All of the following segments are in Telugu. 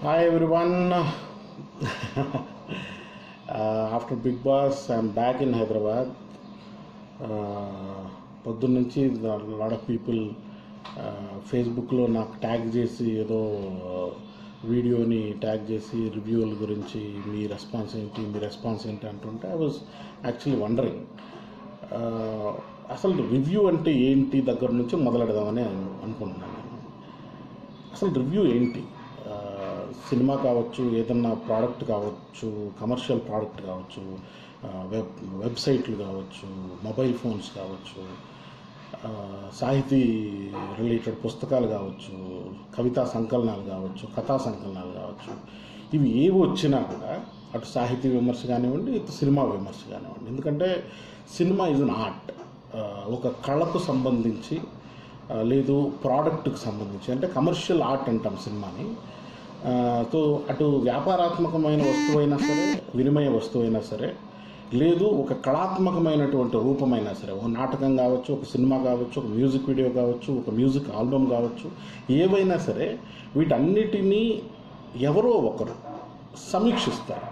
Hi everyone. After Big Boss, I'm back in Hyderabad. పొద్దున్న నుంచి లాట్ ఆఫ్ పీపుల్ ఫేస్బుక్లో నాకు ట్యాగ్ చేసి ఏదో వీడియోని ట్యాగ్ చేసి రివ్యూల గురించి మీ రెస్పాన్స్ ఏంటి అంటుంటే ఐ వాజ్ యాక్చువల్లీ వండరింగ్ అసలు రివ్యూ అంటే ఏంటి దగ్గర నుంచి మొదలెడదామని అనుకుంటున్నాను నేను. అసలు రివ్యూ ఏంటి? సినిమా కావచ్చు, ఏదన్నా ప్రోడక్ట్ కావచ్చు, కమర్షియల్ ప్రోడక్ట్ కావచ్చు, వెబ్సైట్లు కావచ్చు, మొబైల్ ఫోన్స్ కావచ్చు, సాహితీ రిలేటెడ్ పుస్తకాలు కావచ్చు, కవితా సంకలనాలు కావచ్చు, కథా సంకలనాలు కావచ్చు, ఇవి ఏవి వచ్చినా కూడా అటు సాహితీ విమర్శ కానివ్వండి, ఇటు సినిమా విమర్శ కానివ్వండి. ఎందుకంటే సినిమా ఈజ్ అన్ ఆర్ట్. ఒక కళకు సంబంధించి లేదు ప్రోడక్ట్కి సంబంధించి, అంటే కమర్షియల్ ఆర్ట్ అంటాం సినిమాని. సో అటు వ్యాపారాత్మకమైన వస్తువైనా సరే, వినిమయ వస్తువైనా సరే, లేదు ఒక కళాత్మకమైనటువంటి రూపమైనా సరే, ఒక నాటకం కావచ్చు, ఒక సినిమా కావచ్చు, ఒక మ్యూజిక్ వీడియో కావచ్చు, ఒక మ్యూజిక్ ఆల్బమ్ కావచ్చు, ఏవైనా సరే వీటన్నిటినీ ఎవరో ఒకరు సమీక్షిస్తారు.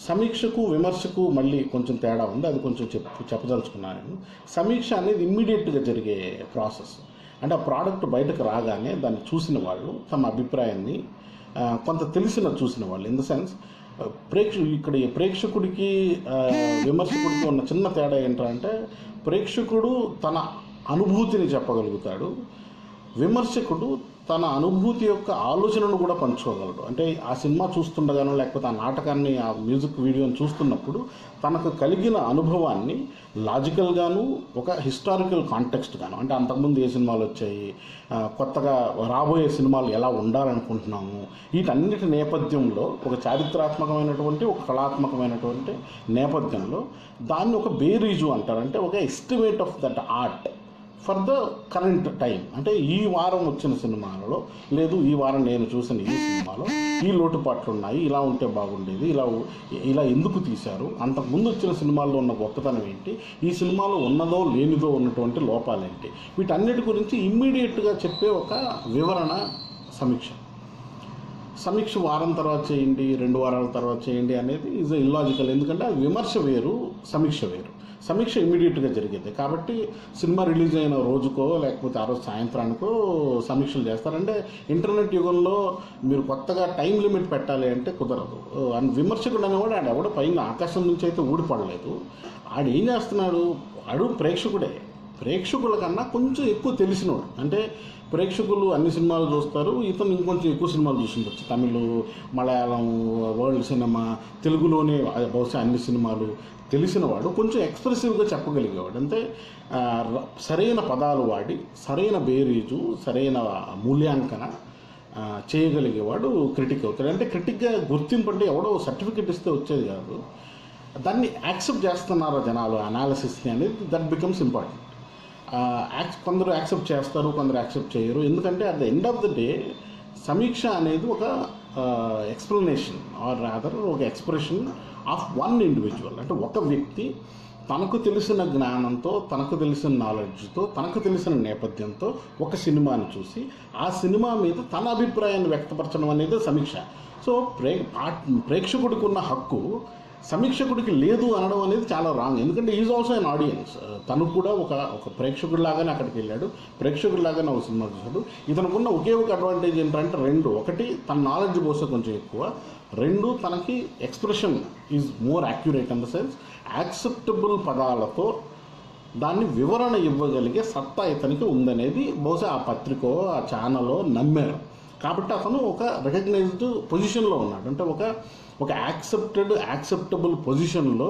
సమీక్షకు విమర్శకు మళ్ళీ కొంచెం తేడా ఉంది, అది కొంచెం చెప్పదలుచుకున్నాను. సమీక్ష అనేది ఇమ్మీడియట్గా జరిగే ప్రాసెస్. అంటే ఆ ప్రోడక్ట్ బయటకు రాగానే దాన్ని చూసిన వాళ్ళు తమ అభిప్రాయాన్ని కొంత చూసిన వాళ్ళు, ఇన్ ద సెన్స్ ప్రేక్షకుడికి విమర్శకుడికి ఉన్న చిన్న తేడా ఏంటంటే, ప్రేక్షకుడు తన అనుభూతిని చెప్పగలుగుతాడు, విమర్శకుడు తన అనుభూతి యొక్క ఆలోచనను కూడా పంచుకోగలడు. అంటే ఆ సినిమా చూస్తుండగానో, లేకపోతే ఆ నాటకాన్ని, ఆ మ్యూజిక్ వీడియోని చూస్తున్నప్పుడు తనకు కలిగిన అనుభవాన్ని లాజికల్గాను, ఒక హిస్టారికల్ కాంటెక్స్ట్ గాను, అంటే అంతకుముందు ఏ సినిమాలు వచ్చాయి, కొత్తగా రాబోయే సినిమాలు ఎలా ఉండాలనుకుంటున్నాము, వీటన్నిటి నేపథ్యంలో ఒక చారిత్రాత్మకమైనటువంటి, ఒక కళాత్మకమైనటువంటి నేపథ్యంలో దాన్ని ఒక బేరీజు అంటారు. అంటే ఒక estimate of that art for the current time. అంటే ఈ వారం వచ్చిన సినిమాలలో, లేదు ఈ వారం నేను చూసిన ఈ సినిమాలో ఈ లోటుపాట్లు ఉన్నాయి, ఇలా ఉంటే బాగుండేది, ఇలా ఎందుకు తీశారు, అంతకుముందు వచ్చిన సినిమాల్లో ఉన్న గొప్పతనం ఏంటి, ఈ సినిమాలో ఉన్నదో లేనిదో ఉన్నటువంటి లోపాలేంటి, వీటన్నిటి గురించి ఇమ్మీడియట్గా చెప్పే ఒక వివరణ సమీక్ష వారం తర్వాత చేయండి, 2 వారాల తర్వాత చేయండి అనేది ఈజ్ ఇల్లాజికల్. ఎందుకంటే అది విమర్శ వేరు, సమీక్ష వేరు. సమీక్ష ఇమ్మీడియట్గా జరిగేది. కాబట్టి సినిమా రిలీజ్ అయిన రోజుకో, లేకపోతే ఆ రోజు సాయంత్రానికో సమీక్షలు చేస్తారంటే, ఇంటర్నెట్ యుగంలో మీరు కొత్తగా టైం లిమిట్ పెట్టాలి అంటే కుదరదు. విమర్శకుడు అనేవాడు ఎవడో పైన ఆకాశం నుంచి అయితే ఊడిపడలేదు. ఆడు ఏం చేస్తున్నాడు, ఆడు ప్రేక్షకుల కన్నా కొంచెం ఎక్కువ తెలిసినవాడు. అంటే ప్రేక్షకులు అన్ని సినిమాలు చూస్తారు, ఇతను ఇంకొంచెం ఎక్కువ సినిమాలు చూసిండొచ్చు. తమిళ్, మలయాళం, వరల్డ్ సినిమా, తెలుగులోనే బహుశా అన్ని సినిమాలు తెలిసినవాడు, కొంచెం ఎక్స్ప్రెసివ్గా చెప్పగలిగేవాడు. అంటే సరైన పదాలు వాడి, సరైన బేరీజు, సరైన మూల్యాంకన చేయగలిగేవాడు క్రిటిక్ అవుతాడు. అంటే క్రిటిక్గా గుర్తింపు అంటే ఎవడో సర్టిఫికెట్ ఇస్తే వచ్చేది కాదు, దాన్ని యాక్సెప్ట్ చేస్తున్నారా జనాలు అనాలిసిస్ని అనేది, దట్ బికమ్స్ ఇంపార్టెంట్. కొందరు యాక్సెప్ట్ చేస్తారు, కొందరు యాక్సెప్ట్ చేయరు. ఎందుకంటే at the end of the day సమీక్ష అనేది ఒక ఎక్స్ప్లెనేషన్ ఆర్ రాదర్ ఒక ఎక్స్ప్రెషన్ ఆఫ్ వన్ ఇండివిజువల్. అంటే ఒక వ్యక్తి తనకు తెలిసిన జ్ఞానంతో, తనకు తెలిసిన నాలెడ్జ్తో, తనకు తెలిసిన నేపథ్యంతో ఒక సినిమాని చూసి ఆ సినిమా మీద తన అభిప్రాయాన్ని వ్యక్తపరచడం అనేది సమీక్ష. సో ప్రేక్షకుడికి ఉన్న హక్కు సమీక్షకుడికి లేదు అనడం అనేది చాలా రాంగ్. ఎందుకంటే ఈజ్ ఆల్సో అన్ ఆడియన్స్. తను కూడా ఒక ప్రేక్షకుడిలాగానే అక్కడికి వెళ్ళాడు, ప్రేక్షకుడిలాగానే ఒక సినిమా చూశాడు. ఇతనుకున్న ఒకే ఒక అడ్వాంటేజ్ ఏంటంటే 2, ఒకటి తన నాలెడ్జ్ పోస్తే కొంచెం ఎక్కువ, 2 తనకి expression is more accurate in the sense acceptable పదాలతో దాన్ని వివరణ ఇవ్వగలిగే సత్తా ఇతనికి ఉందనేది బహుశా ఆ పత్రికో ఆ ఛానల్లో నమ్మారు. కాబట్టి అతను ఒక రికగ్నైజ్డ్ పొజిషన్లో ఉన్నాడు. అంటే ఒక యాక్సెప్టబుల్ పొజిషన్లో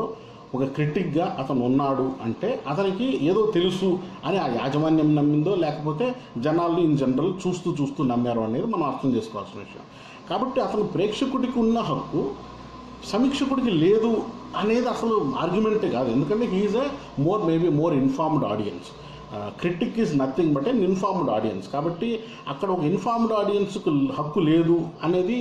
ఒక క్రిటిక్గా అతను ఉన్నాడు. అంటే అతనికి ఏదో తెలుసు అని ఆ యాజమాన్యం నమ్మిందో, లేకపోతే జనాలు ఇన్ జనరల్ చూస్తూ నమ్మారు అనేది మనం అర్థం చేసుకోవాల్సిన విషయం. కాబట్టి అతను ప్రేక్షకుడికి ఉన్న హక్కు సమీక్షకుడికి లేదు అనేది అసలు ఆర్గ్యుమెంటే కాదు. ఎందుకంటే he's maybe more informed audience. Critic is nothing but an informed audience. కాబట్టి అక్కడ ఒక ఇన్ఫార్మ్డ్ ఆడియన్స్కు హక్కు లేదు అనేది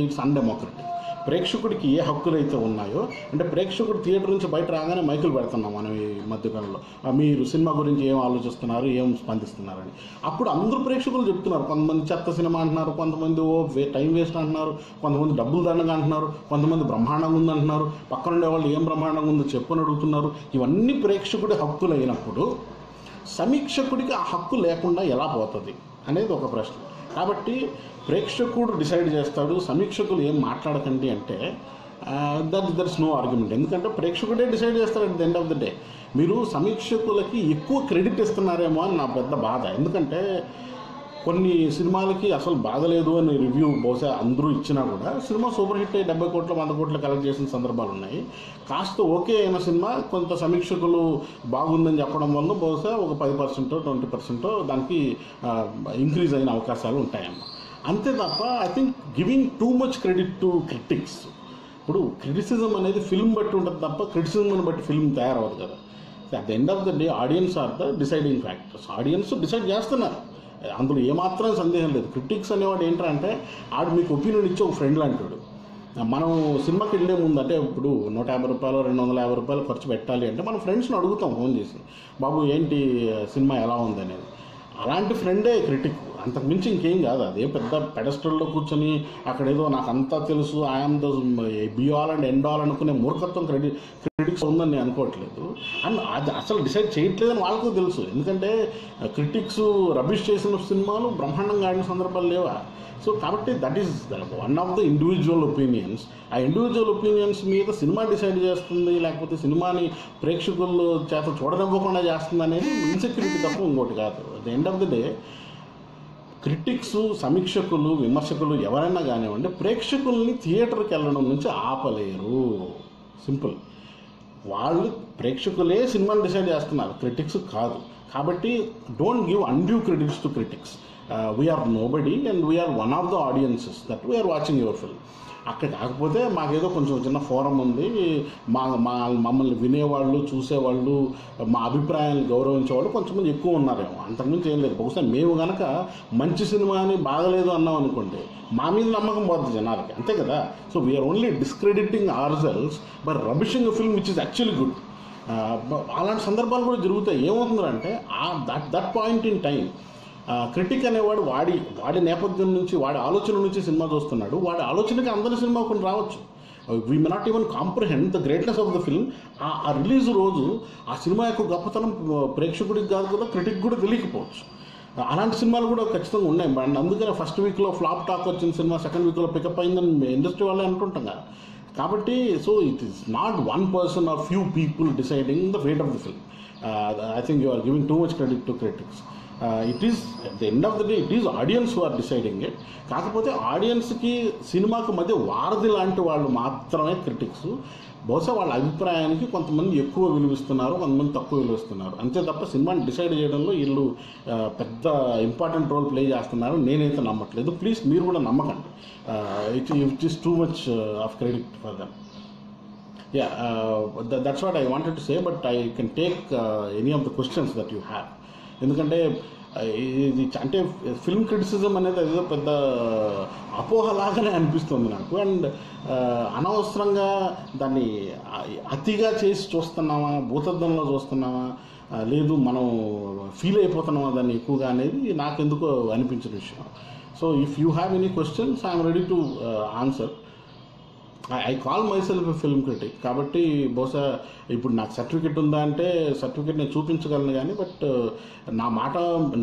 ఇట్స్ అన్డెమోక్రటిక్. ప్రేక్షకుడికి ఏ హక్కులు అయితే ఉన్నాయో, అంటే ప్రేక్షకుడు థియేటర్ నుంచి బయట రాగానే మైకులు పెడుతున్నాం మనం ఈ మధ్యకాలంలో, మీరు సినిమా గురించి ఏం ఆలోచిస్తున్నారు, ఏం స్పందిస్తున్నారని. అప్పుడు అందరూ ప్రేక్షకులు చెప్తున్నారు. కొంతమంది చెత్త సినిమా అంటున్నారు, కొంతమంది టైం వేస్ట్ అంటున్నారు, కొంతమంది డబ్బులు దండగా అంటున్నారు, కొంతమంది బ్రహ్మాండంగా ఉంది అంటున్నారు, పక్కన ఉండే వాళ్ళు ఏం బ్రహ్మాండంగా ఉందో చెప్పని అడుగుతున్నారు. ఇవన్నీ ప్రేక్షకుడి హక్కులు అయినప్పుడు సమీక్షకుడికి ఆ హక్కు లేకుండా ఎలా పోతుంది అనేది ఒక ప్రశ్న. కాబట్టి ప్రేక్షకుడు డిసైడ్ చేస్తాడు, సమీక్షకులు ఏం మాట్లాడకండి అంటే దట్స్ నో ఆర్గ్యుమెంట్. ఎందుకంటే ప్రేక్షకుడే డిసైడ్ చేస్తాడు at the end of the day. మీరు సమీక్షకులకి ఎక్కువ క్రెడిట్ ఇస్తున్నారేమో అని నా పెద్ద బాధ. ఎందుకంటే కొన్ని సినిమాలకి అసలు బాగలేదు అని రివ్యూ బహుశా అందరూ ఇచ్చినా కూడా సినిమా సూపర్ హిట్ అయ్యి 70 కోట్ల 100 కోట్లు కలెక్ట్ చేసిన సందర్భాలు ఉన్నాయి. కాస్త ఓకే అయిన సినిమా కొంత సమీక్షకులు బాగుందని చెప్పడం వల్ల బహుశా ఒక 10% 20% దానికి ఇంక్రీజ్ అయిన అవకాశాలు ఉంటాయమ్మా. అంతే తప్ప I think giving too much credit to critics. ఇప్పుడు క్రిటిసిజం అనేది ఫిల్మ్ బట్టి ఉంటుంది తప్ప క్రిటిసిజంని బట్టి ఫిల్మ్ తయారవ్వదు కదా. At the end of the day audience are the deciding factors. Audience decide చేస్తున్నారు, అందులో ఏమాత్రం సందేహం లేదు. క్రిటిక్స్ అనేవాడు ఏంటంటే ఆడు మీకు ఒపీనియన్ ఇచ్చి ఒక ఫ్రెండ్ అంటాడు. మనం సినిమాకి వెళ్ళే ముందు అంటే ఇప్పుడు 150 రూపాయలు 250 రూపాయలు ఖర్చు పెట్టాలి అంటే మనం ఫ్రెండ్స్ని అడుగుతాం ఫోన్ చేసి, బాబు ఏంటి సినిమా ఎలా ఉంది అనేది. అలాంటి ఫ్రెండే క్రిటిక్, అంతకుమించి ఇంకేం కాదు. అదే పెద్ద పెడస్టల్లో కూర్చొని అక్కడేదో నాకు అంతా తెలుసు, I'm the be all and end all అనుకునే మూర్ఖత్వం క్రిటిక్స్ ఉందని నేను అనుకోవట్లేదు. అండ్ అది అసలు డిసైడ్ చేయట్లేదని వాళ్ళకు తెలుసు. ఎందుకంటే క్రిటిక్స్ రబిష్ చేసిన సినిమాలు బ్రహ్మాండంగా ఆడిన సందర్భాలు లేవా. సో కాబట్టి that is one of the individual opinions. ఆ ఇండివిజువల్ ఒపీనియన్స్ మీద సినిమా డిసైడ్ చేస్తుంది, లేకపోతే సినిమాని ప్రేక్షకుల చేత చూడనివ్వకుండా చేస్తుంది అనేది ఇన్సెక్యూరిటీ తప్ప ఇంకోటి కాదు. At the end of the day critics, సమీక్షకులు, విమర్శకులు ఎవరైనా కానివ్వండి ప్రేక్షకుల్ని థియేటర్కి వెళ్ళడం నుంచి ఆపలేరు. సింపుల్. వాళ్ళు ప్రేక్షకులే సినిమాని డిసైడ్ చేస్తున్నారు, క్రిటిక్స్ కాదు. కాబట్టి don't give undue credits to critics. We're nobody and we're one of the audiences that we're watching your film. అక్కడ కాకపోతే మాకేదో కొంచెం చిన్న ఫోరం ఉంది, మమ్మల్ని వినేవాళ్ళు, చూసేవాళ్ళు, మా అభిప్రాయాన్ని గౌరవించేవాళ్ళు కొంచెంమంది ఎక్కువ ఉన్నారేమో, అంతకుమించి ఏం లేదు. బహుశా మేము కనుక మంచి సినిమా అని బాగలేదు అన్నాం అనుకోండి, మా మీద నమ్మకం పోతుంది జనాలకి, అంతే కదా. So we're only discrediting ourselves by rubbishing a film which is actually good. అలాంటి సందర్భాలు కూడా జరుగుతాయి. ఏమవుతుందంటే that point in time critic అనేవాడు వాడి నేపథ్యం నుంచి, వాడి ఆలోచన నుంచి సినిమా చూస్తున్నాడు. వాడి ఆలోచనకి అందరి సినిమా కొన్ని రావచ్చు. We may not even comprehend the greatness of the film. ఆ రిలీజ్ రోజు ఆ సినిమా యొక్క గొప్పతనం ప్రేక్షకుడికి కాదు కదా, క్రిటిక్ కూడా తెలియకపోవచ్చు. అలాంటి సినిమాలు కూడా ఖచ్చితంగా ఉన్నాయి. అండ్ అందుకనే ఫస్ట్ వీక్లో ఫ్లాప్ టాక్ వచ్చిన సినిమా సెకండ్ వీక్లో పికప్ అయిందని ఇండస్ట్రీ వాళ్ళే అంటుంటాం కదా. కాబట్టి so it is not one person or few people deciding the fate of the film. I think you are giving too much credit to critics. It is at the end of the day it is audience who are deciding it. కాకపోతే ఆడియన్స్కి సినిమాకి మధ్య వారధి లాంటి వాళ్ళు మాత్రమే క్రిటిక్స్. బహుశా వాళ్ళ అభిప్రాయానికి కొంతమంది ఎక్కువ విలువిస్తున్నారు, కొంతమంది తక్కువ విలువిస్తున్నారు, అంతే తప్ప సినిమాని డిసైడ్ చేయడంలో వీళ్ళు పెద్ద ఇంపార్టెంట్ రోల్ ప్లే చేస్తున్నారు నేనైతే నమ్మట్లేదు. ప్లీజ్ మీరు కూడా నమ్మకండి. It is too much of credit for them. That's what I wanted to say, but I can take any of the questions that you have. ఎందుకంటే ఇది అంటే ఫిల్మ్ క్రిటిసిజం అనేది ఏదో పెద్ద అపోహలాగానే అనిపిస్తుంది నాకు. అండ్ అనవసరంగా దాన్ని అతిగా చేసి చూస్తున్నామా, భూతద్దంలో చూస్తున్నామా, లేదు మనం ఫీల్ అయిపోతున్నామా దాన్ని ఎక్కువగా అనేది నాకెందుకో అనిపించిన విషయం. So if you have any questions I'm ready to answer. I call my self a film critic. కాబట్టి బహుశా ఇప్పుడు నాకు సర్టిఫికెట్ ఉందా అంటే సర్టిఫికెట్ నేను చూపించగలను, కానీ బట్ నా మాట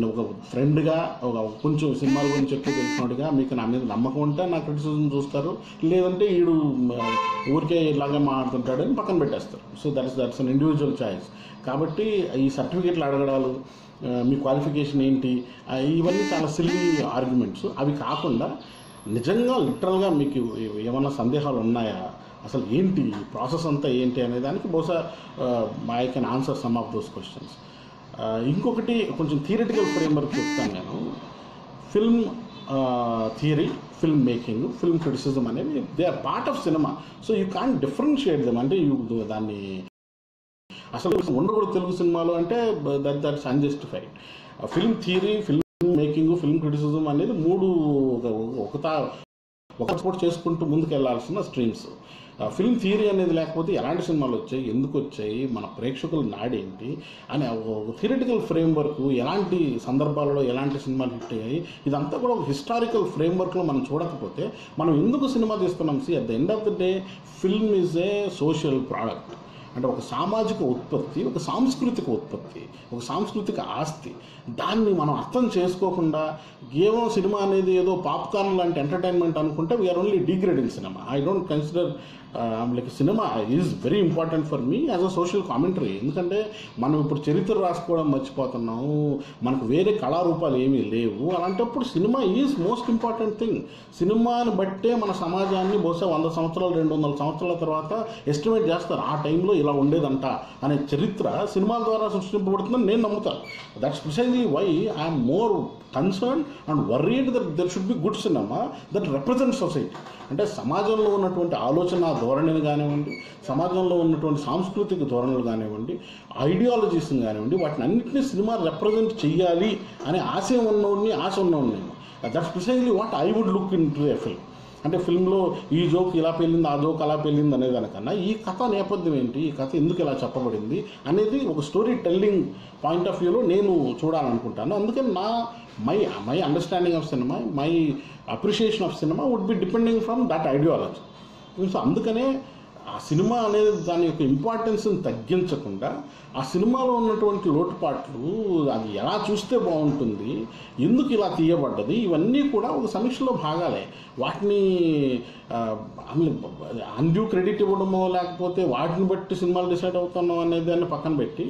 ఒక ఫ్రెండ్గా, ఒక కొంచెం సినిమాల గురించి ఎక్కువ తెలిసినట్టుగా మీకు నా మీద నమ్మకం ఉంటే నా క్రిటిసిజం చూస్తారు, లేదంటే వీడు ఊరికే ఇలాగే మాట్లాడుతుంటాడని పక్కన పెట్టేస్తారు. So that's an individual choice. కాబట్టి ఈ సర్టిఫికెట్లు అడగడాలు, మీ క్వాలిఫికేషన్ ఏంటి, ఇవన్నీ చాలా సిల్లీ ఆర్గ్యుమెంట్స్. అవి కాకుండా నిజంగా లిటరల్గా మీకు ఏమైనా సందేహాలు ఉన్నాయా, అసలు ఏంటి ప్రాసెస్ అంతా ఏంటి అనే దానికి బహుశా I can answer some of those questions. ఇంకొకటి కొంచెం థియరిటికల్ ఫ్రేమ్వర్క్ చెప్తాను నేను. Film theory, film making, film criticism అనేవి they are part of cinema. So you can't differentiate them. అంటే దాన్ని అసలు ఉండకూడదు తెలుగు సినిమాలో అంటే that's unjustified. Film theory, film making, film criticism అనేది మూడు ఒక సపోర్ట్ చేసుకుంటూ ముందుకు వెళ్ళాల్సిన స్ట్రీమ్స్. ఫిల్మ్ థియరీ అనేది లేకపోతే ఎలాంటి సినిమాలు వచ్చాయి, ఎందుకు వచ్చాయి, మన ప్రేక్షకుల నాడేంటి అనే ఒక థియరిటికల్ ఫ్రేమ్వర్క్, ఎలాంటి సందర్భాలలో ఎలాంటి సినిమాలు హిట్ అయ్యాయి, ఇదంతా కూడా ఒక హిస్టారికల్ ఫ్రేమ్వర్క్లో మనం చూడకపోతే మనం ఎందుకు సినిమా తీస్తున్నాం? At the end of the day film is a social product. అంటే ఒక సామాజిక ఉత్పత్తి, ఒక సాంస్కృతిక ఉత్పత్తి, ఒక సాంస్కృతిక ఆస్తి. దాన్ని మనం అర్థం చేసుకోకుండా కేవలం సినిమా అనేది ఏదో పాప్కార్న్ లాంటి ఎంటర్టైన్మెంట్ అనుకుంటే we're only degrading cinema. I don't consider like cinema is very important for me as a social commentary. ఎందుకంటే మనం ఇప్పుడు చరిత్ర రాసుకోవడం మర్చిపోతున్నాము, మనకు వేరే కళారూపాలు ఏమీ లేవు. అలాంటప్పుడు cinema is most important thing. సినిమాని బట్టే మన సమాజాన్ని బహుశా 100 సంవత్సరాలు 200 సంవత్సరాల తర్వాత ఎస్టిమేట్ చేస్తారు, ఆ టైంలో ఇలా ఉండేదంట అనే చరిత్ర సినిమాల ద్వారా సృష్టింపబడుతుందని నేను నమ్ముతాను. That's precisely why I'm more concern and worried that there should be good cinema that represent society. అంటే సమాజంలో ఉన్నటువంటి ఆలోచన ధోరణిని కానివ్వండి, సమాజంలో ఉన్నటువంటి సాంస్కృతిక ధోరణులు కానివ్వండి, ఐడియాలజీస్ని కానివ్వండి, వాటిని అన్నింటినీ సినిమా రిప్రజెంట్ చేయాలి అనే ఆశ ఉన్నవాడిని నేను. That's precisely what I would look into a film. అంటే ఫిల్మ్లో ఈ జోక్ ఇలా పెళ్ళింది, ఆ జోక్ అలా పెళ్ళింది అనే దానికన్నా ఈ కథ నేపథ్యం ఏంటి, ఈ కథ ఎందుకు ఇలా చెప్పబడింది అనేది ఒక స్టోరీ టెల్లింగ్ పాయింట్ ఆఫ్ వ్యూలో నేను చూడాలనుకుంటాను. అందుకని my understanding of cinema, my appreciation of cinema would be depending from that ideology. So అందుకనే ఆ సినిమా అనేది దాని యొక్క ఇంపార్టెన్స్ని తగ్గించకుండా ఆ సినిమాలో ఉన్నటువంటి లోటుపాట్లు, అది ఎలా చూస్తే బాగుంటుంది, ఎందుకు ఇలా తీయబడ్డది, ఇవన్నీ కూడా ఒక సమీక్షలో భాగాలే. వాటిని అన్డ్యూ క్రెడిట్ ఇవ్వడమో లేకపోతే వాటిని బట్టి సినిమాలు డిసైడ్ అవుతున్నాం అనే దాన్ని పక్కన పెట్టి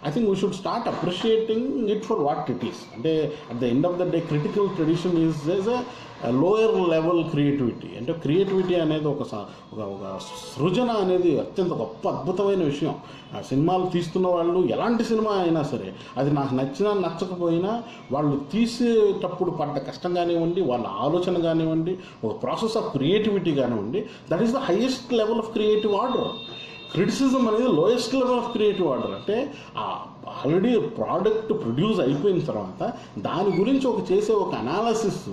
I think we should start appreciating it for what it is. అంటే at the end of the day critical tradition is a lower level creativity. అంటే క్రియేటివిటీ అనేది ఒక సృజన అనేది అత్యంత గొప్ప అద్భుతమైన విషయం. సినిమాలు తీస్తున్న వాళ్ళు ఎలాంటి సినిమా అయినా సరే, అది నాకు నచ్చినా నచ్చకపోయినా వాళ్ళు తీసేటప్పుడు పడ్డ కష్టం కానివ్వండి, వాళ్ళ ఆలోచన కానివ్వండి, ఒక ప్రాసెస్ ఆఫ్ క్రియేటివిటీ కానివ్వండి, that is the highest level of creative order. Criticism అనేది lowest level of creative order. అంటే ఆల్రెడీ ప్రోడక్ట్ ప్రొడ్యూస్ అయిపోయిన తర్వాత దాని గురించి చేసే ఒక అనాలసిస్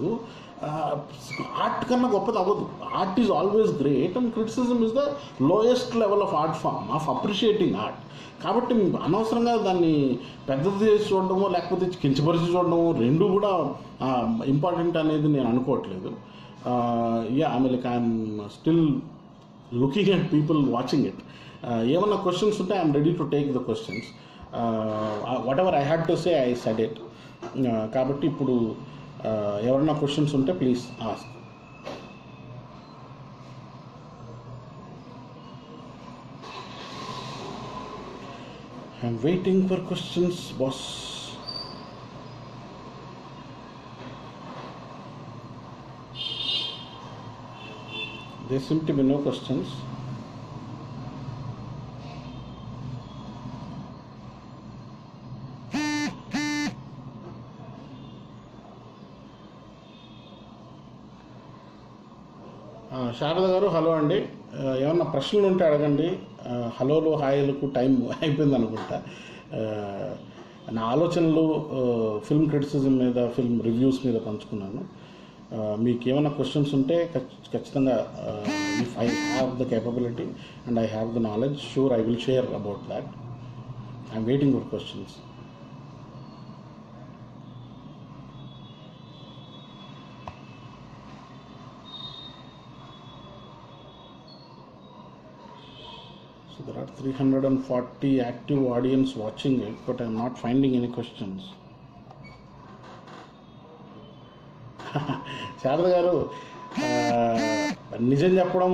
ఆర్ట్ కన్నా గొప్పది అవ్వదు. Art is always great and criticism is the lowest level of art form of appreciating art. కాబట్టి అనవసరంగా దాన్ని పెద్దది చేసి చూడడమో లేకపోతే కించపరిచి చూడడమో రెండు కూడా ఇంపార్టెంట్ అనేది నేను అనుకోవట్లేదు. I'm still looking at people watching it. ఏమన్నా క్వశ్చన్స్ ఉంటే I'm ready to take the questions. What ever I had to say I said it. కాబట్టి ఇప్పుడు ఎవరైనా క్వశ్చన్స్ ఉంటే please ask. I'm waiting for questions boss. There seem to be no questions. Sharada గారు హలో అండి. ఏమన్నా ప్రశ్నలు ఉంటే అడగండి. హలోలు హాయిలకు టైం అయిపోయింది అనుకుంటా. నా ఆలోచనలు ఫిల్మ్ క్రిటిసిజం మీద, ఫిల్మ్ రివ్యూస్ మీద పంచుకున్నాను. మీకు ఏమైనా క్వశ్చన్స్ ఉంటే ఖచ్చితంగా if I have the capability and I have the knowledge, sure I will share about that. I'm waiting for questions. So there are 340 active audience watching it, but I am not finding any questions. Sharada గారు, నిజం చెప్పడం,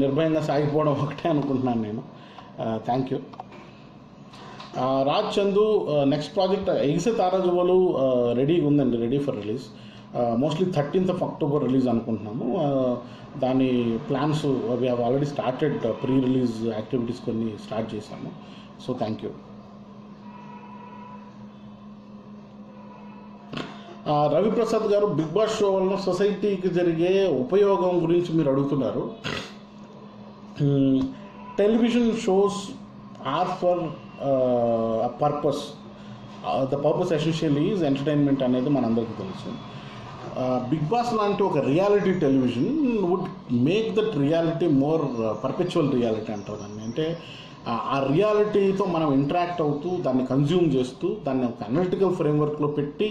నిర్భయంగా సాగిపోవడం ఒకటే అనుకుంటున్నాను నేను. Thank you. Raj Chandu, next project Egise Tarajuvvalu రెడీగా ఉందండి, ready for release. Mostly 13th October release అనుకుంటున్నాము. దాని plans we have already started, pre release activities కొన్ని స్టార్ట్ చేశాము. So thank you. రవిప్రసాద్ గారు, బిగ్ బాస్ షో వలన సొసైటీకి జరిగే ఉపయోగం గురించి మీరు అడుగుతున్నారు. Television shows are for purpose. The purpose essentially is entertainment అనేది మనందరికీ తెలుసు. బిగ్ బాస్ లాంటి ఒక reality television would make that reality more perpetual reality అంటారు దాన్ని. అంటే ఆ రియాలిటీతో మనం ఇంటరాక్ట్ అవుతూ దాన్ని కన్జ్యూమ్ చేస్తూ దాన్ని ఒక అనలిటికల్ ఫ్రేమ్వర్క్లో పెట్టి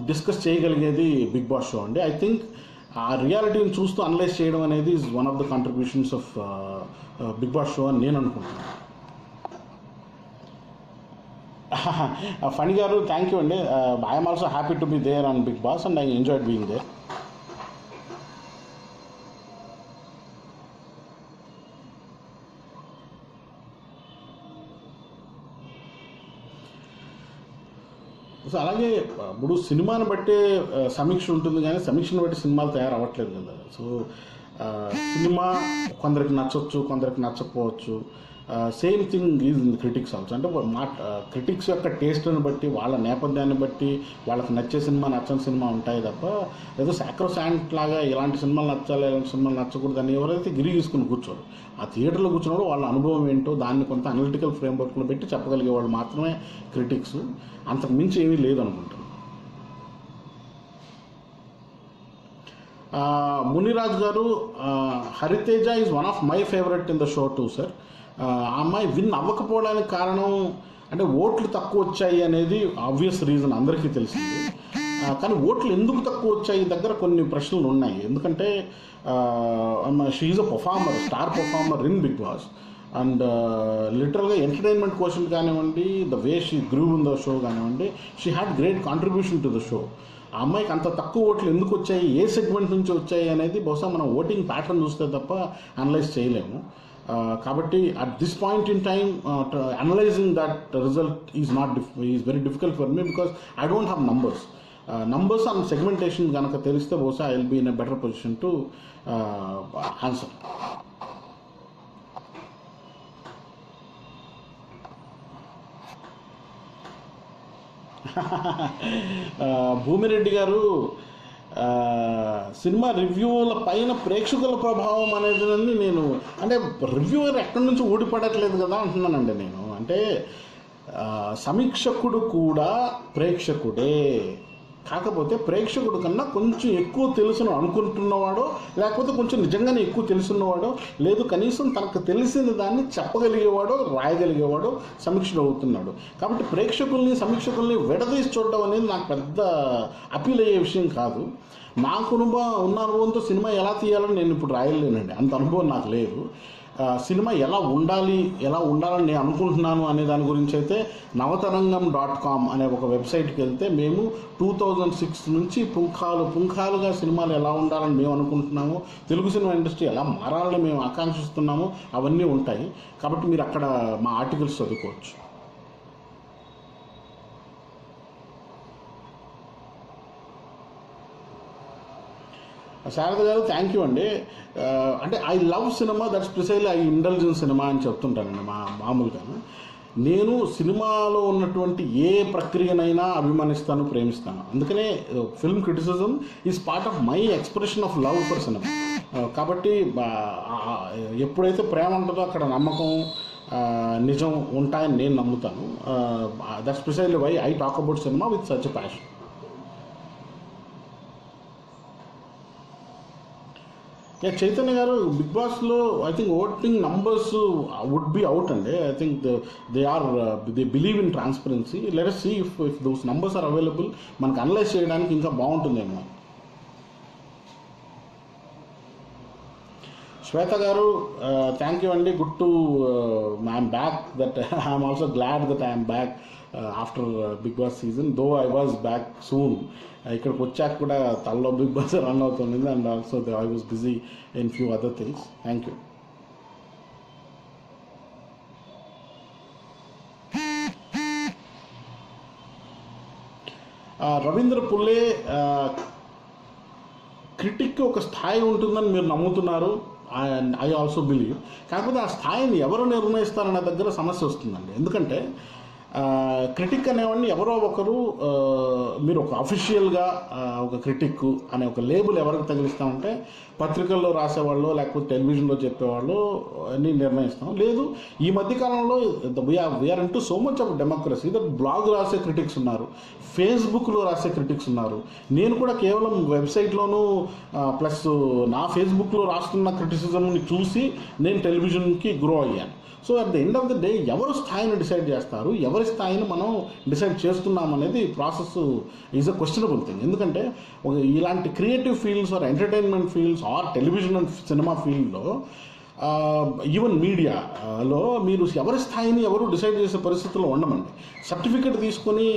డిస్కస్ చేయగలిగేది బిగ్ బాస్ షో అండి. ఐ థింక్ ఆ రియాలిటీని చూస్తూ అనలైజ్ చేయడం అనేది is one of the contributions of Bigg Boss show అని నేను అనుకుంటున్నాను. ఫణి గారు థ్యాంక్ యూ అండి. I'm also happy to be there on Bigg boss and I enjoyed being there. So అలాగే ఇప్పుడు సినిమాని బట్టే సమీక్ష ఉంటుంది కానీ సమీక్షను బట్టి సినిమాలు తయారవ్వట్లేదు కదా. సో సినిమా కొందరికి నచ్చవచ్చు, కొందరికి నచ్చకపోవచ్చు. Same thing is in critics also. అంటే క్రిటిక్స్ యొక్క టేస్ట్ని బట్టి, వాళ్ళ నేపథ్యాన్ని బట్టి వాళ్ళకి నచ్చే సినిమా, నచ్చని సినిమా ఉంటాయి తప్ప ఏదో సాక్రోసాంట్ లాగా ఇలాంటి సినిమాలు నచ్చాలి, ఇలాంటి సినిమాలు నచ్చకూడదు అని ఎవరైతే గిరి తీసుకుని కూర్చోరు. ఆ థియేటర్లో కూర్చున్నప్పుడు వాళ్ళ అనుభవం ఏంటో దాన్ని కొంత అనలిటికల్ ఫ్రేమ్వర్క్లో పెట్టి చెప్పగలిగే వాళ్ళు మాత్రమే క్రిటిక్స్. అంతకు మించి ఏమీ లేదనుకుంటాను. మునిరాజ్ గారు, Hariteja is one of my favourite in the show two sir. ఆ అమ్మాయి విన్ అవ్వకపోవడానికి కారణం అంటే ఓట్లు తక్కువ వచ్చాయి అనేది ఆబ్వియస్ రీజన్, అందరికీ తెలిసింది. కానీ ఓట్లు ఎందుకు తక్కువ వచ్చాయి దగ్గర కొన్ని ప్రశ్నలు ఉన్నాయి. ఎందుకంటే she is a performer, star performer in Bigg boss. And లిటరల్గా ఎంటర్టైన్మెంట్ క్వశ్చన్ కానివ్వండి, the way she grew in the show కానివ్వండి, she had great contribution to the show. ఆ అమ్మాయికి అంత తక్కువ ఓట్లు ఎందుకు వచ్చాయి, ఏ సెగ్మెంట్ నుంచి వచ్చాయి అనేది బహుశా మనం ఓటింగ్ ప్యాటర్న్ చూస్తే తప్ప అనలైజ్ చేయలేము. కాబట్టి at this point in time analysing that result is very difficult for me because I don't have numbers and segmentation కనుక తెలిస్తే బహుశా I will be in a better position to answer. Bhumireddy గారు, సినిమా రివ్యూల పైన ప్రేక్షకుల ప్రభావం అనేది నేను అంటే రివ్యూవర్ ఎక్కడి నుంచి ఊడిపడట్లేదు కదా అంటున్నానండి నేను. అంటే సమీక్షకుడు కూడా ప్రేక్షకుడే, కాకపోతే ప్రేక్షకుడు కన్నా కొంచెం ఎక్కువ తెలుసును అనుకుంటున్నవాడో, లేకపోతే కొంచెం నిజంగానే ఎక్కువ తెలుసున్నవాడో, లేదు కనీసం తనకు తెలిసిన దాన్ని చెప్పగలిగేవాడో, రాయగలిగేవాడో సమీక్షలు అవుతున్నాడు. కాబట్టి ప్రేక్షకుల్ని, సమీక్షకుల్ని విడదీసి చూడడం అనేది నాకు పెద్ద అపీల్ అయ్యే విషయం కాదు. నాకు ఉన్న అనుభవంతో సినిమా ఎలా తీయాలని నేను ఇప్పుడు రాయలేనండి, అంత అనుభవం నాకు లేదు. సినిమా ఎలా ఉండాలని నేను అనుకుంటున్నాను అనే దాని గురించి అయితే navatarangam.com అనే ఒక వెబ్సైట్కి వెళ్తే మేము 2006 నుంచి పుంఖాలుగా సినిమాలు ఎలా ఉండాలని మేము అనుకుంటున్నాము, తెలుగు సినిమా ఇండస్ట్రీ ఎలా మారాలని మేము ఆకాంక్షిస్తున్నాము, అవన్నీ ఉంటాయి. కాబట్టి మీరు అక్కడ మా ఆర్టికల్స్ చదువుకోవచ్చు. శారద గారు థ్యాంక్ యూ అండి. అంటే I love cinema, that's precisely I indulge in cinema అని చెప్తుంటానండి మామూలుగా. నేను సినిమాలో ఉన్నటువంటి ఏ ప్రక్రియనైనా అభిమానిస్తాను, ప్రేమిస్తాను. అందుకనే film criticism is part of my expression of love for cinema. కాబట్టి ఎప్పుడైతే ప్రేమ ఉంటుందో అక్కడ నమ్మకం, నిజం ఉంటాయని నేను నమ్ముతాను. That's precisely why I talk about cinema with such a passion. Chaitanya గారు, బిగ్ బాస్లో I think voting numbers would be out అండి. I think they believe in transparency. Let us see if those numbers are available, మనకు అనలైజ్ చేయడానికి ఇంకా బాగుంటుందేమో. శ్వేత గారు థ్యాంక్ యూ అండి. Good to I'm back, that I'm also glad that I'm back after Bigg Boss season, though I was back soon. ఇక్కడికి వచ్చాక కూడా తనలో బిగ్ బాస్ రన్ అవుతుంది, and also I was busy in few other things. Thank you. Ravindra Phule, critic ఒక స్థాయి ఉంటుందని మీరు నమ్ముతున్నారు, ఐ ఆల్సో బిలీవ్. కాకపోతే ఆ స్థాయిని ఎవరు నిర్ణయిస్తారనే దగ్గర సమస్య వస్తుందండి. ఎందుకంటే క్రిటిక్ అనేవాడిని ఎవరో ఒకరు మీరు ఒక అఫీషియల్గా ఒక క్రిటిక్ అనే ఒక లేబుల్ ఎవరికి తగిలిస్తామంటే పత్రికల్లో రాసేవాళ్ళు లేకపోతే టెలివిజన్లో చెప్పేవాళ్ళు అని నిర్ణయిస్తాం. లేదు, ఈ మధ్యకాలంలో we're into so much of democracy that blog రాసే క్రిటిక్స్ ఉన్నారు, ఫేస్బుక్లో రాసే క్రిటిక్స్ ఉన్నారు. నేను కూడా కేవలం వెబ్సైట్లోనూ ప్లస్ నా ఫేస్బుక్లో రాస్తున్న క్రిటిసిజంని చూసి నేను టెలివిజన్కి గ్రో అయ్యాను. So at the end of the day ఎవరు స్థాయిని డిసైడ్ చేస్తారు, ఎవరి స్థాయిని మనం డిసైడ్ చేస్తున్నాం అనేది process is a questionable thing. ఎందుకంటే ఇలాంటి creative fields or entertainment fields or television and cinema ఫీల్డ్లో ఈవెన్ మీడియాలో మీరు ఎవరి స్థాయిని ఎవరు డిసైడ్ చేసే పరిస్థితుల్లో ఉండమండి. సర్టిఫికేట్ తీసుకొని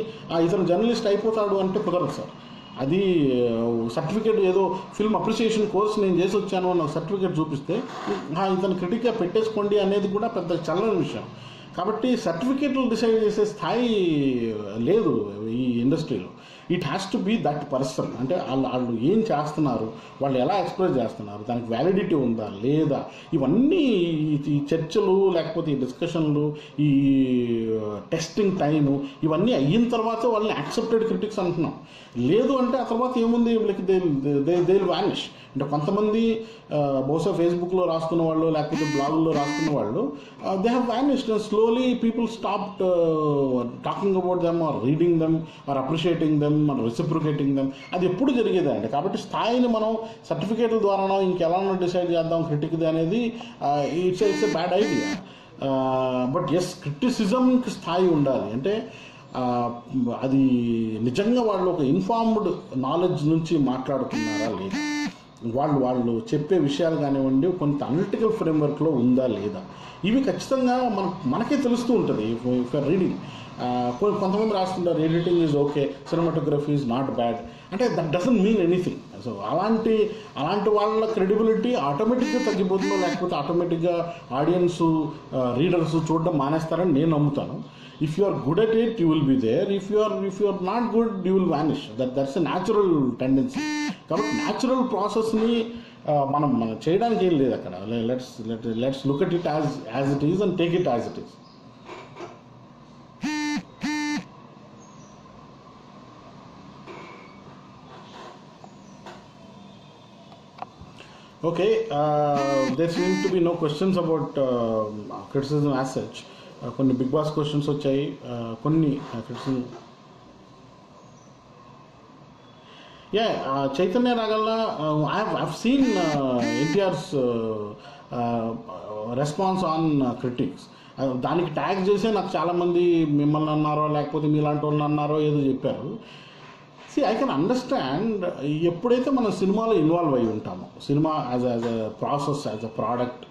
ఇతను జర్నలిస్ట్ అయిపోతాడు అంటే కుదరదు సార్. అది సర్టిఫికేట్ ఏదో ఫిల్మ్ అప్రిసియేషన్ కోర్స్ నేను చేసి వచ్చాను అన్న సర్టిఫికేట్ చూపిస్తే ఇతను క్రిటిక్గా పెట్టేసుకోండి అనేది కూడా పెద్ద చల్లని విషయం. కాబట్టి సర్టిఫికేట్లు డిసైడ్ చేసే స్థాయి లేదు ఈ ఇండస్ట్రీలో. It has to be that person. అంటే వాళ్ళు ఏం చేస్తున్నారు, వాళ్ళు ఎలా ఎక్స్ప్రెస్ చేస్తున్నారు, దానికి వ్యాలిడిటీ ఉందా లేదా, ఇవన్నీ ఈ చర్చలు లేకపోతే ఈ డిస్కషన్లు ఈ టెస్టింగ్ టైము ఇవన్నీ అయిన తర్వాత వాళ్ళని యాక్సెప్టెడ్ క్రిటిక్స్ అంటున్నాం. లేదు అంటే ఆ తర్వాత ఏముంది, దే వానిష్. అంటే కొంతమంది బహుశా ఫేస్బుక్లో రాస్తున్న వాళ్ళు లేకపోతే బ్లాగుల్లో రాస్తున్న వాళ్ళు they have vanished. Slowly people stopped talking about them or reading them or appreciating them or reciprocating them. అది ఎప్పుడు జరిగేదండి. కాబట్టి స్థాయిని మనం సర్టిఫికేట్ల ద్వారానో ఇంకెలా డిసైడ్ చేద్దాం క్రిటిక్ది అనేది it's a bad idea. But yes, క్రిటిసిజంకి స్థాయి ఉండాలి. అంటే అది నిజంగా వాళ్ళు ఒక ఇన్ఫార్మ్డ్ నాలెడ్జ్ నుంచి మాట్లాడుతున్నారా లేదా, వాళ్ళు చెప్పే విషయాలు కానివ్వండి కొంత అనలిటికల్ ఫ్రేమ్వర్క్లో ఉందా లేదా, ఇవి ఖచ్చితంగా మనకే తెలుస్తూ ఉంటుంది. ఇఫ్ యూఆర్ రీడింగ్ కొంతమంది రాస్తుంటారు editing is okay, cinematography is not bad, అంటే that doesn't mean anything. So అలాంటి వాళ్ళ క్రెడిబిలిటీ ఆటోమేటిక్గా తగ్గిపోతుందో లేకపోతే ఆటోమేటిక్గా ఆడియన్స్ రీడర్స్ చూడడం మానేస్తారని నేను నమ్ముతాను. If you are good at it, you will be there. If you are not good, you will vanish. That's a natural tendency. కాబట్టి న్యాచురల్ ప్రాసెస్ని మనం చేయడానికి ఏం లేదు అక్కడ. Let's look at it as it is and take it as it is. Okay, there seem to be no questions about criticism as such. కొన్ని బిగ్ బాస్ క్వశ్చన్స్ వచ్చాయి, కొన్ని criticism. Chaitanya Ragalla I've seen NTR's response on critics. దానికి ట్యాగ్ చేసే నాకు చాలామంది మిమ్మల్ని అన్నారో లేకపోతే మీలాంటి వాళ్ళని అన్నారో ఏదో చెప్పారు. I can understand. ఎప్పుడైతే మనం సినిమాలో ఇన్వాల్వ్ అయి ఉంటామో, cinema as a process, as a product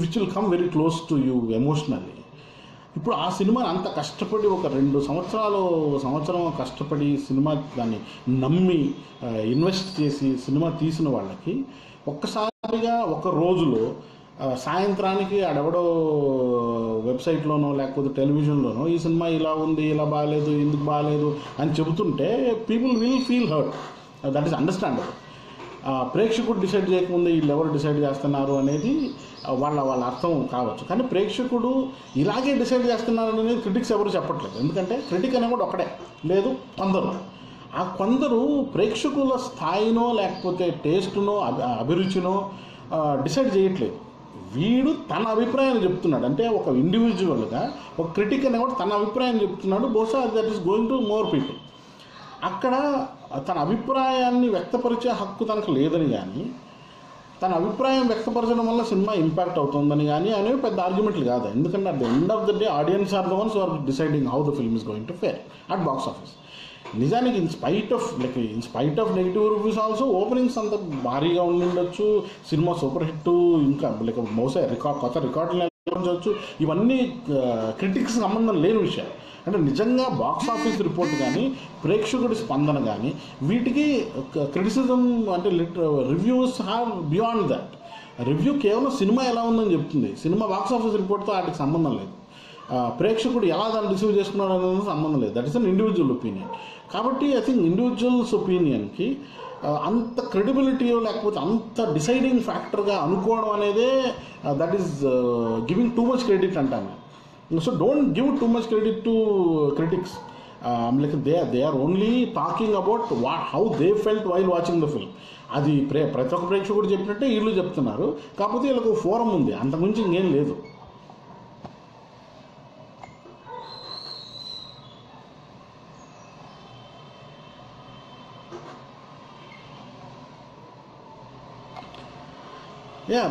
which will come very close to you emotionally. ఇప్పుడు ఆ సినిమాని అంత కష్టపడి ఒక 2 సంవత్సరం కష్టపడి సినిమా దాన్ని నమ్మి ఇన్వెస్ట్ చేసి సినిమా తీసిన వాళ్ళకి ఒక్కసారిగా ఒక రోజులో సాయంత్రానికి ఆడెవడో వెబ్సైట్లోనో లేకపోతే టెలివిజన్లోనో ఈ సినిమా ఇలా ఉంది, ఇలా బాగాలేదు, ఎందుకు బాగాలేదు అని చెబుతుంటే people will feel hurt. That is understandable. ప్రేక్షకుడు డిసైడ్ చేయకముందే వీళ్ళు ఎవరు డిసైడ్ చేస్తున్నారు అనేది వాళ్ళ అర్థం కావచ్చు. కానీ ప్రేక్షకుడు ఇలాగే డిసైడ్ చేస్తున్నారు అనేది క్రిటిక్స్ ఎవరు చెప్పట్లేదు. ఎందుకంటే క్రిటిక్ అనేవాడు ఒకడే, లేదు కొందరు. ఆ కొందరు ప్రేక్షకుల స్థాయినో లేకపోతే టేస్ట్నో అభిరుచినో డిసైడ్ చేయట్లేదు. వీడు తన అభిప్రాయాన్ని చెప్తున్నాడు. అంటే ఒక ఇండివిజువల్గా ఒక క్రిటిక్ అనేవాడు తన అభిప్రాయాన్ని చెప్తున్నాడు. బహుశా that is going to more people. అక్కడ తన అభిప్రాయాన్ని వ్యక్తపరిచే హక్కు తనకు లేదని కానీ, తన అభిప్రాయం వ్యక్తపరచడం వల్ల సినిమా ఇంపాక్ట్ అవుతుందని కానీ అనేవి పెద్ద ఆర్గ్యుమెంట్లు కాదు. ఎందుకంటే at the end of the day audience are the ones who are deciding how the film is going to fare at box office. నిజానికి in spite of negative reviews also openings అంత భారీగా ఉండిండొచ్చు, సినిమా సూపర్ హిట్, ఇంకా బహుశా కొత్త రికార్డులు నెలకొంచవచ్చు. ఇవన్నీ క్రిటిక్స్ సంబంధం లేని విషయాలు. అంటే నిజంగా బాక్స్ ఆఫీస్ రిపోర్ట్ కానీ ప్రేక్షకుడి స్పందన కానీ వీటికి క్రిటిసిజం అంటే reviews have beyond that. Review కేవలం సినిమా ఎలా ఉందని చెప్తుంది, సినిమా బాక్స్ ఆఫీస్ రిపోర్ట్తో వాటికి సంబంధం లేదు. ప్రేక్షకుడు ఎలా దాన్ని రిసీవ్ చేసుకున్నాడు అనేది సంబంధం లేదు. That is an individual opinion. కాబట్టి ఐ థింక్ ఇండివిజువల్స్ ఒపీనియన్కి అంత క్రెడిబిలిటీ లేకపోతే అంత డిసైడింగ్ ఫ్యాక్టర్గా అనుకోవడం అనేదే that is giving too much credit అంటాను. So don't give too much credit to critics. Like they are only talking about how they felt while watching the film. అది ప్రతి ఒక్క ప్రేక్షకుడు చెప్పినట్టే వీళ్ళు చెప్తున్నారు. కాకపోతే వీళ్ళకు ఫోరం ఉంది, అంతకుమించి ఇంకేం లేదు.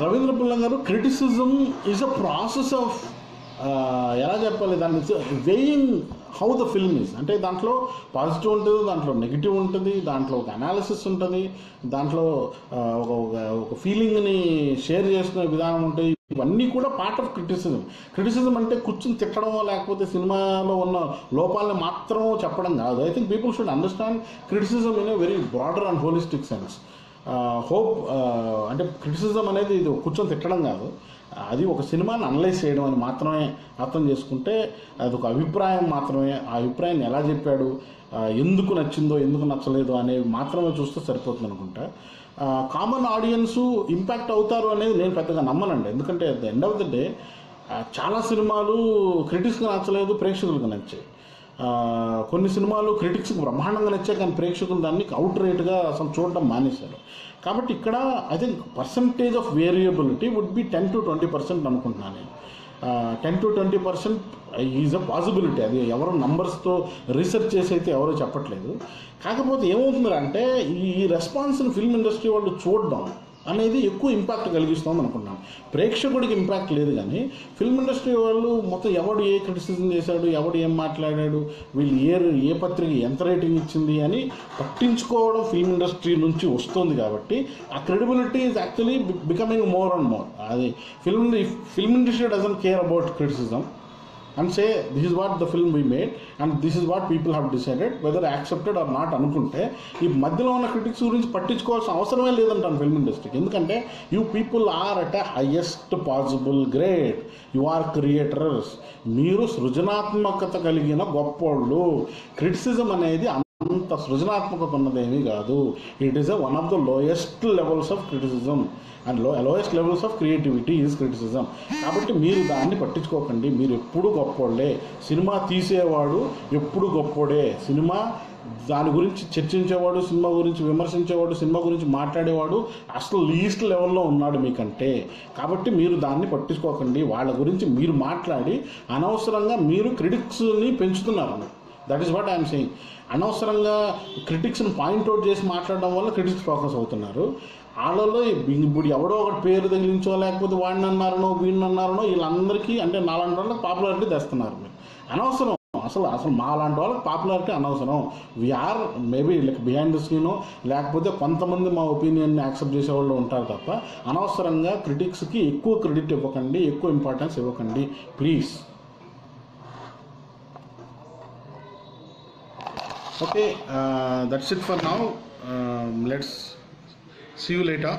రవీంద్ర పుల్లం గారు, criticism is a process of ఎలా చెప్పాలి దాన్ని, weighing how the film is. అంటే దాంట్లో పాజిటివ్ ఉంటుంది, దాంట్లో నెగిటివ్ ఉంటుంది, దాంట్లో ఒక అనాలిసిస్ ఉంటుంది, దాంట్లో ఒక ఫీలింగ్ని షేర్ చేసుకునే విధానం ఉంటుంది. ఇవన్నీ కూడా పార్ట్ ఆఫ్ క్రిటిసిజం. క్రిటిసిజం అంటే కూర్చుని తిట్టడం లేకపోతే సినిమాలో ఉన్న లోపాలని మాత్రం చెప్పడం కాదు. I think people should understand criticism in a very broader and holistic sense. అంటే క్రిటిసిజం అనేది ఇది కూర్చొని తిట్టడం కాదు, అది ఒక సినిమాని అనలైజ్ చేయడం అని మాత్రమే అర్థం చేసుకుంటే అది ఒక అభిప్రాయం మాత్రమే. ఆ అభిప్రాయాన్ని ఎలా చెప్పాడు, ఎందుకు నచ్చిందో ఎందుకు నచ్చలేదు అనేవి మాత్రమే చూస్తే సరిపోతుంది అనుకుంటా. కామన్ ఆడియన్స్ ఇంపాక్ట్ అవుతారు అనేది నేను పెద్దగా నమ్మనండి. ఎందుకంటే at the end of the day చాలా సినిమాలు క్రిటిక్స్కి నచ్చలేదు, ప్రేక్షకులకు నచ్చాయి. కొన్ని సినిమాలు క్రిటిక్స్కి బ్రహ్మాండంగా నచ్చాయి, కానీ ప్రేక్షకులు దాన్ని అవుట్ రేట్గా అసలు చూడడం మానేశారు. కాబట్టి ఇక్కడ I think percentage of variability would be 10 to 20% అనుకుంటున్నాను నేను. 10 to 20% ఈజ్ అ పాసిబిలిటీ. అది ఎవరు నంబర్స్తో రీసెర్చ్ చేసి అయితే ఎవరో చెప్పట్లేదు. కాకపోతే ఏమవుతుందంటే ఈ రెస్పాన్స్ని ఫిల్మ్ ఇండస్ట్రీ వాళ్ళు చూడడం అనేది ఎక్కువ ఇంపాక్ట్ కలిగిస్తుంది అనుకున్నాను. ప్రేక్షకుడికి ఇంపాక్ట్ లేదు, కానీ ఫిల్మ్ ఇండస్ట్రీ వాళ్ళు మొత్తం ఎవడు ఏ క్రిటిసిజం చేశాడు, ఎవడు ఏం మాట్లాడాడు, వీళ్ళు ఏ పత్రిక ఎంత రేటింగ్ ఇచ్చింది అని పట్టించుకోవడం ఫిల్మ్ ఇండస్ట్రీ నుంచి వస్తుంది. కాబట్టి ఆ credibility is actually becoming more and more. అది film industry doesn't care about criticism and say this is what the film we made and this is what people have decided whether accepted or not అనుకుంటే ఈ మధ్యలో ఉన్న క్రిటిక్స్ గురించి పట్టించుకోవాల్సిన అవసరమే లేదంటాను ఫిల్మ్ ఇండస్ట్రీకి. ఎందుకంటే you people are at a highest possible grade, you are creators, మీరు సృజనాత్మకత కలిగిన గొప్పోళ్ళు. క్రిటిసిజం అనేది అంత సృజనాత్మకత ఉన్నదేమీ కాదు. It is one of the lowest levels of criticism and lowest levels of creativity is criticism. కాబట్టి మీరు దాన్ని పట్టించుకోకండి. మీరు ఎప్పుడు గొప్పోళ్ళే. సినిమా తీసేవాడు ఎప్పుడు గొప్పోడే. సినిమా దాని గురించి చర్చించేవాడు, సినిమా గురించి విమర్శించేవాడు, సినిమా గురించి మాట్లాడేవాడు అసలు లీస్ట్ లెవెల్లో ఉన్నాడు మీకంటే. కాబట్టి మీరు దాన్ని పట్టించుకోకండి. వాళ్ళ గురించి మీరు మాట్లాడి అనవసరంగా మీరు క్రిటిక్స్ని పెంచుతున్నారు. That is what I'm saying. అనవసరంగా క్రిటిక్స్ని పాయింట్అవుట్ చేసి మాట్లాడడం వల్ల క్రిటిక్స్ ఫోకస్ అవుతున్నారు. వాళ్ళలో ఇప్పుడు ఎవడో ఒకటి పేరు తగిలించో లేకపోతే వాడిని అన్నారనో వీడిని అన్నారనో వీళ్ళందరికీ అంటే నాలాంటి వాళ్ళకి పాపులారిటీ తెస్తున్నారు. మీరు అనవసరం. అసలు మా లాంటి వాళ్ళకి పాపులారిటీ అనవసరం. We're maybe like behind the screen, లేకపోతే కొంతమంది మా ఒపీనియన్ని యాక్సెప్ట్ చేసేవాళ్ళు ఉంటారు తప్ప అనవసరంగా క్రిటిక్స్కి ఎక్కువ క్రెడిట్ ఇవ్వకండి, ఎక్కువ ఇంపార్టెన్స్ ఇవ్వకండి please. Okay, that's it for now. Let's see you later.